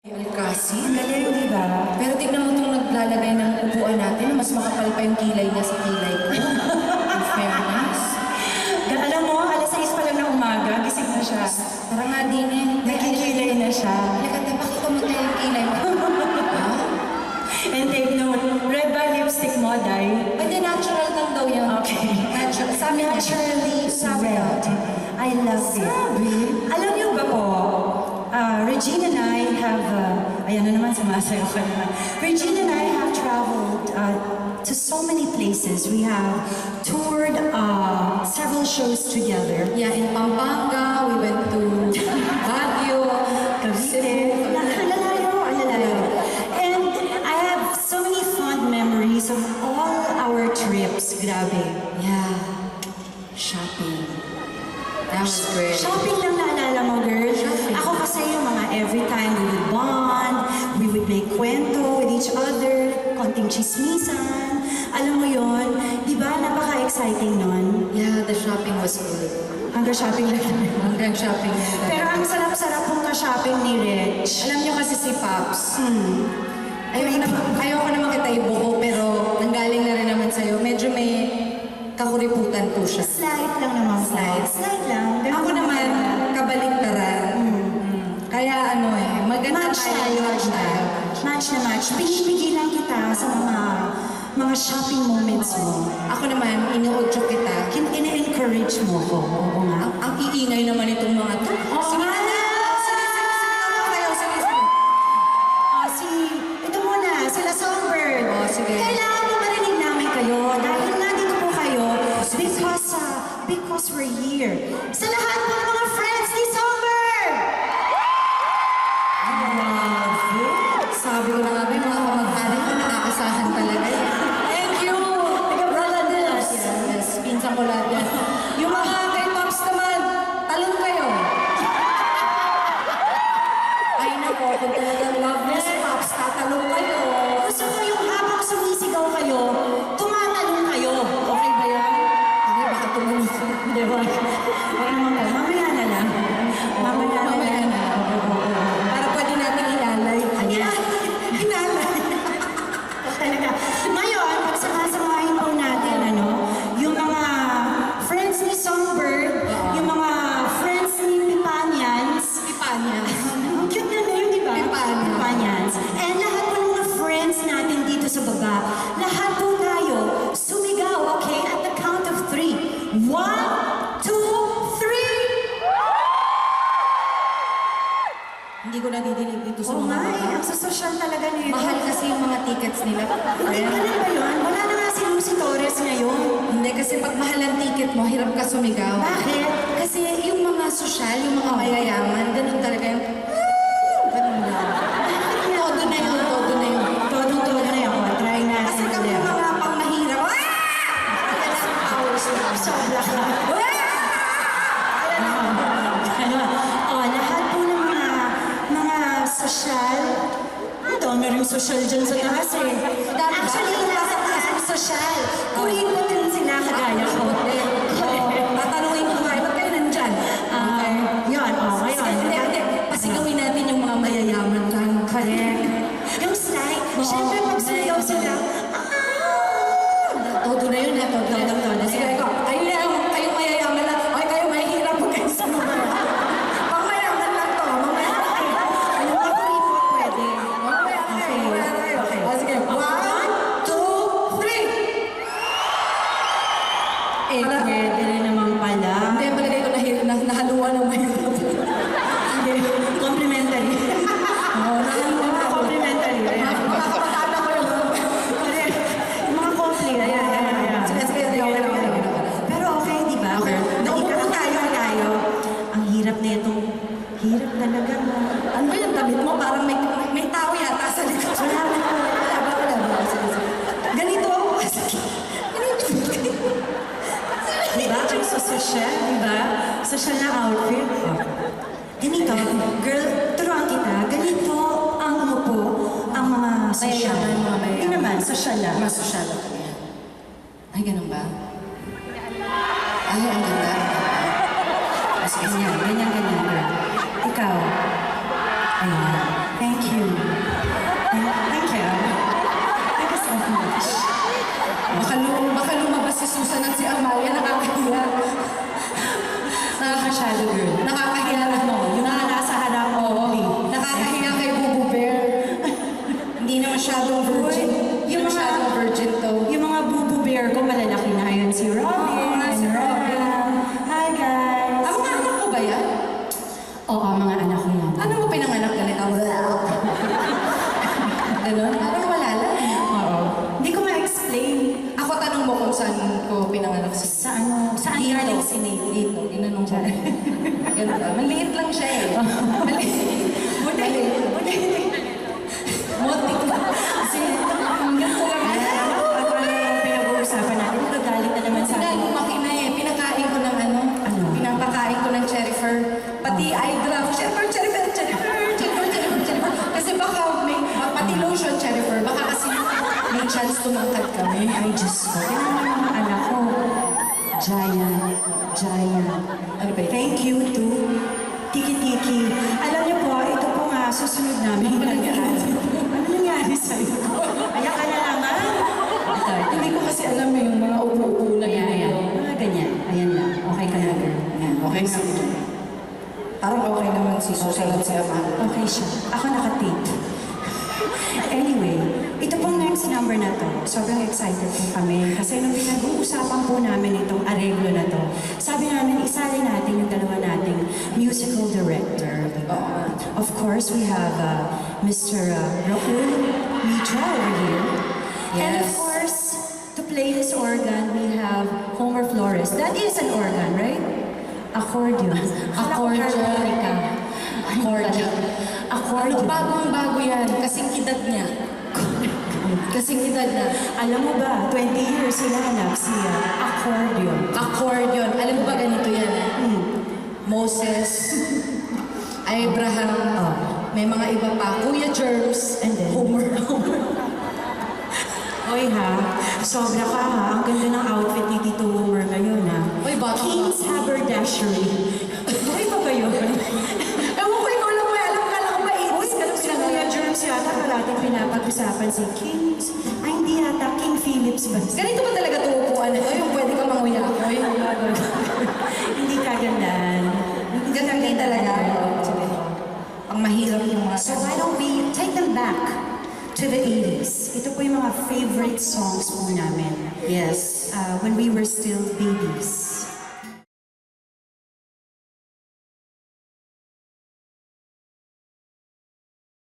Alcacid? Galing, di ba? Pero tignan mo itong naglalagay ng upuan natin na mas makapal pa yung kilay niya sa kilay ko. In fairness. Alam mo, alas 6 pa lang ng umaga, gising na siya. Parang nga din eh. Nakikilay na siya. Halika, pakita mo tayo yung kilay mo. And take note, red ba lipstick mo, Day? Hindi, natural lang daw yan. Okay. Natural. Sabi naturally, sabi Red. I love it. Alam niyo ba po, Regine and I have, ayan na naman, sumasayaw ka naman. Regine and I have traveled to so many places. We have toured several shows together. Yeah, in Pampanga, we went to Baguio, Cavite, alalayo. And I have so many fond memories of all our trips. Grabe. Yeah. Shopping. That was great. Shopping lang naalala mo, girl. Shopping. Ako kasi yung mga every time we would bond, we would make kwento with each other, konting chismisan. Alam mo yon, di ba? Napaka-exciting nun. Yeah, the shopping was good. Hanggang shopping lang. Hanggang shopping na Pero ang sarap-sarap pong ka-shopping ni Rich. alam niyo kasi si Pops. Ayoko naman kita ibuko, pero nanggaling na rin naman sa'yo. Medyo may kakuriputan po siya. Slight lang naman. Slight lang. Ganun Ako naman, kabaliktaran. Kaya ano maganda Match tayo. Match na match. Pinipigilan kita sa mga shopping moments mo. Ako naman, inuudyo kita. Ina-encourage mo ko. Oo nga. Ang iingay naman itong mga to. Oo nga na! Sige. Ito muna, sila Songbird. Sige. Kailangan mo marinig namin kayo dahil nandito po kayo because we're here. Sa lahat po ng mga friends ni Songbird! Sabi ko na nga, may mga kamag-anak ko nakakasahan talaga. Thank you! Brothers. Yes, pinsan ko lahat yan. Yung mga kay Pops naman, talon kayo. Ay nako, kung talagang love niya si Pops, tatalon kayo. Gusto ko yung habang sumisigaw kayo, tumatalong kayo. Okay ba yan? Okay, baka tumalis. Di ba? Wala naman po. Mamaya na lang. Mamaya na. Para pwede natin ilalay. Hinalay. Talaga. Ngayon, pagsama-samahin po natin, yung mga friends ni Songbird, yung mga friends ni Pipanians. Pipanyas. Ang cute na name, di ba? Pipanians. Pipanians. And lahat po ng mga friends natin dito sa baba, lahat po tayo sumigaw, okay? At the count of 3. 1, 2, 3! Hindi ko nadidinig dito sa Oo mga nga baba. ang social talaga nito. Mahal kasi yung mga tickets nila. Hindi ka rin ba yun? Wala na nga si Lucy Torres ngayon. Hindi, kasi pag mahal ang ticket mo, hirap ka sumigaw. Bakit? Kasi yung mga sosyal, yung mga mayayaman, ganun talaga yung... Ganun lang. Todo na yun, todo na yun. Todo na yun. Try natin. Kasi kami ulit. mga pang mahirap. Ayan ang powers na. Sobra ka. Lahat po ng mga sosyal, dami rin sosyal dyan sa taas eh. Actually, nasa taas ang sosyal. Kuripot rin sila kagaya ko. Tatanungin ko nga, ba't kayo nandyan? Yun, ngayon. Hindi. Pasigawin natin yung mga mayayaman lang. Correct. Yung slide, syempre pag sumigaw sila, Todo na yun, todo na yun. Sige, ikaw. Kayong mayayaman lang. Okay, kayo mahihirap po kayo sa mga. Pang mayaman lang to. Mamaya na kayo. ano ba kuripot pwede? Mamaya na kayo. Mamaya na kayo. Okay. O, sige. 1, 2, 3. Pwede rin naman pala. Hindi, palagay ko nahaluan ng mahirap. Complimentary. Nahaluan ako. Complimentary. Ayan. Mga kamatanda ko yun. Yung mga compli. Ayan. Sige. Okay. Pero okay, di ba? Okay. Naupo tayo. Ang hirap na itong, hirap talaga. Ano ba yung damit mo? Parang may tao yata sa likod. Wala ba? Sige. Ganito. Di ba? Ang sosyal, di ba? Sosyal na outfit. Ganito, girl, turuan kita. Ganito ang umupo ang mga sosyal. Mayayaman, mga mayayaman. Hindi naman, sosyal lang. Mas sosyal. Ay, ganun ba? Ay, ang ganda. Ganyan. Ikaw. Ayan. Thank you. Thank you. Thank you so much. Baka lumabas si Susan at si Amalia, nakakahiya. Nakaka-shadow girl. Nakakahiya na mo. Yung mga nasa harap mo. Nakakahiya kay Bubu Bear. Hindi na masyadong virgin. Yung masyadong virgin to. Yung mga bubu bear ko, malalaki na yun. Si Robin. Oo, si Robin. Hi, guys. Ang mga anak mo ba yan? Oo, mga anak ko yan. Ano mo pinanganak ganito? Ganon? Parang wala lang. Oo. Hindi ko ma-explain. Ako tanong mo kung saan ko pinanganak si Saan galing si Nate? Dito, ginanong ko. Ganun ba? Maliit lang siya eh. Maliit. Motik lang. Kasi hanggang ko lang. Pinag-uusapan natin. Nagagalit na naman sa Dahil akin. lumaki na eh. Pinakain ko ng ano? Pinapakain ko ng cherry fur. Pati eye drop. Cherry fur. Kasi baka pati lotion cherry fur. Baka kasi may chance tumangkad kami. Ay, Diyos ko. Yan ang mga anak ko. Giant. Ano ba yun? Thank you to Tiki-Tiki. Alam niyo po, ito po nga susunod namin. Ano nangyari sa'yo? Ayan ka na lang, ha? Hindi ko kasi alam yung mga upo-upo na ganyan. Mga ganyan. Ayan lang. Okay ka na, girl. Ayan. Okay na. Parang okay naman si Susan at si Amanda. Okay siya. Ako naka-tape. Anyway, ito pong next number na to, sobrang excited po kami. Kasi nung pinag-uusapan po namin itong areglo na to, sabi namin, isali natin yung dalawa nating musical director. Of course, we have Mr. Raul Mitra over here. And of Yes. course, to play this organ, we have Homer Flores. That is an organ, right? Accordion. Harmonica. Accordion. Accordion. Bagong-bago yan. Kasing edad niya. Kasing edad na. Alam mo ba, 20 years sinanap siya, accordion. Accordion. Alam mo ba ganito yan eh? Moses, Abraham, may mga iba pa. Kuya Germs, And then? Homer. Hoy ha, sobra ka ha. Ang ganda ng outfit ni Tito Homer ngayon ha. Hoy, bata ka. King's Haberdashery. Hoy pa ba yun? Ewan ko, ikaw lang may alam ka lang ba? Uy, si Kuya Germs yata parating pinapag-usapan si King's. Ay, hindi yata. King Philips ba? Ganito ba talaga tuupuan ito? Yung pwede ka manguya ko? Hindi kagandaan. Ganito talaga. Ang mahirap yung mga... So why don't we take them back to the 80s? Ito po yung mga favorite songs po namin. Yes. When we were still babies.